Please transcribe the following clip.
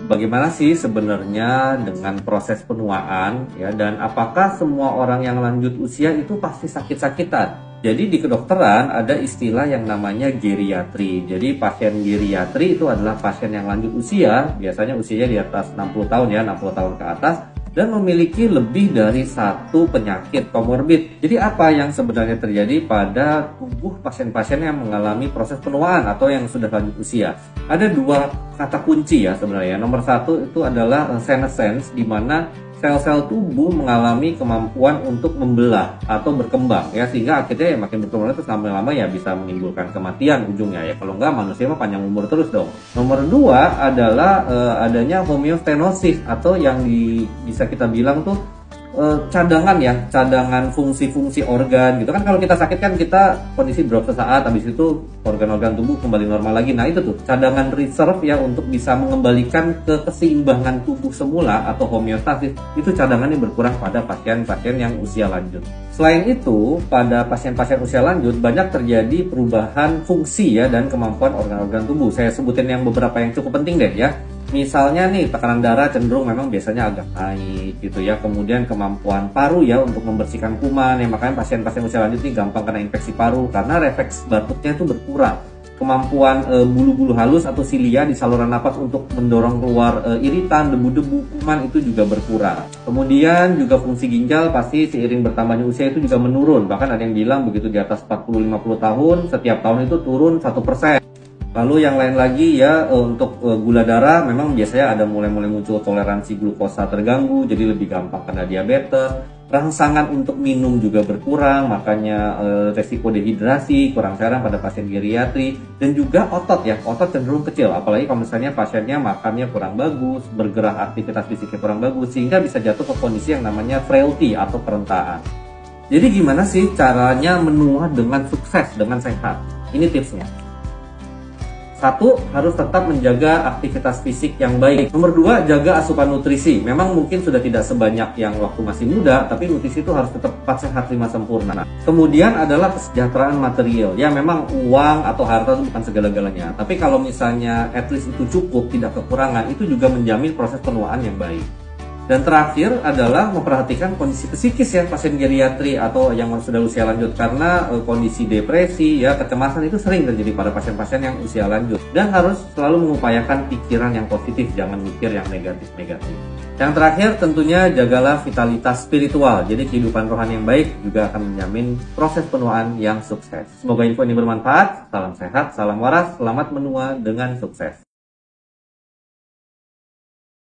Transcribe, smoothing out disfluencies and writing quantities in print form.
Bagaimana sih sebenarnya dengan proses penuaan ya, dan apakah semua orang yang lanjut usia itu pasti sakit-sakitan? Jadi di kedokteran ada istilah yang namanya geriatri. Jadi pasien geriatri itu adalah pasien yang lanjut usia, biasanya usianya di atas 60 tahun ya, 60 tahun ke atas, dan memiliki lebih dari satu penyakit komorbid. Jadi apa yang sebenarnya terjadi pada tubuh pasien-pasien yang mengalami proses penuaan atau yang sudah lanjut usia? Ada dua kata kunci ya sebenarnya. Nomor satu itu adalah senescence, di mana sel-sel tubuh mengalami kemampuan untuk membelah atau berkembang ya, sehingga akhirnya ya makin berkembang terus lama-lama ya bisa menimbulkan kematian ujungnya ya. Kalau enggak manusia mah panjang umur terus dong. Nomor dua adalah adanya homeostenosis atau yang bisa kita bilang tuh cadangan ya, cadangan fungsi-fungsi organ gitu kan. Kalau kita sakit kan kita kondisi drop sesaat, habis itu organ-organ tubuh kembali normal lagi. Nah itu tuh cadangan reserve ya untuk bisa mengembalikan ke keseimbangan tubuh semula atau homeostasis. Itu cadangannya berkurang pada pasien-pasien yang usia lanjut. Selain itu, pada pasien-pasien usia lanjut banyak terjadi perubahan fungsi ya dan kemampuan organ-organ tubuh. Saya sebutin yang beberapa yang cukup penting deh ya. Misalnya nih, tekanan darah cenderung memang biasanya agak naik gitu ya. Kemudian kemampuan paru ya untuk membersihkan kuman ya, makanya pasien-pasien usia lanjut ini gampang kena infeksi paru karena refleks batuknya itu berkurang. Kemampuan bulu-bulu halus atau silia di saluran napas untuk mendorong keluar iritan, debu-debu, kuman itu juga berkurang. Kemudian juga fungsi ginjal pasti seiring bertambahnya usia itu juga menurun. Bahkan ada yang bilang begitu di atas 40-50 tahun, setiap tahun itu turun 1%. Lalu yang lain lagi ya, untuk gula darah memang biasanya ada mulai muncul toleransi glukosa terganggu, jadi lebih gampang kena diabetes. Rangsangan untuk minum juga berkurang, makanya resiko dehidrasi, kurang cairan pada pasien geriatri. Dan juga otot ya, otot cenderung kecil, apalagi kalau misalnya pasiennya makannya kurang bagus, bergerak aktivitas fisiknya kurang bagus, sehingga bisa jatuh ke kondisi yang namanya frailty atau kerentaan. Jadi gimana sih caranya menua dengan sukses, dengan sehat? Ini tipsnya. Satu, harus tetap menjaga aktivitas fisik yang baik. Nomor dua, jaga asupan nutrisi. Memang mungkin sudah tidak sebanyak yang waktu masih muda, tapi nutrisi itu harus tetap 4 sehat 5 sempurna. Kemudian adalah kesejahteraan material. Ya memang uang atau harta itu bukan segala-galanya. Tapi kalau misalnya at least itu cukup, tidak kekurangan, itu juga menjamin proses penuaan yang baik. Dan terakhir adalah memperhatikan kondisi psikis ya pasien geriatri atau yang sudah usia lanjut, karena kondisi depresi ya, kecemasan itu sering terjadi pada pasien-pasien yang usia lanjut, dan harus selalu mengupayakan pikiran yang positif, jangan mikir yang negatif-negatif. Yang terakhir tentunya jagalah vitalitas spiritual, jadi kehidupan rohani yang baik juga akan menjamin proses penuaan yang sukses. Semoga info ini bermanfaat. Salam sehat, salam waras, selamat menua dengan sukses.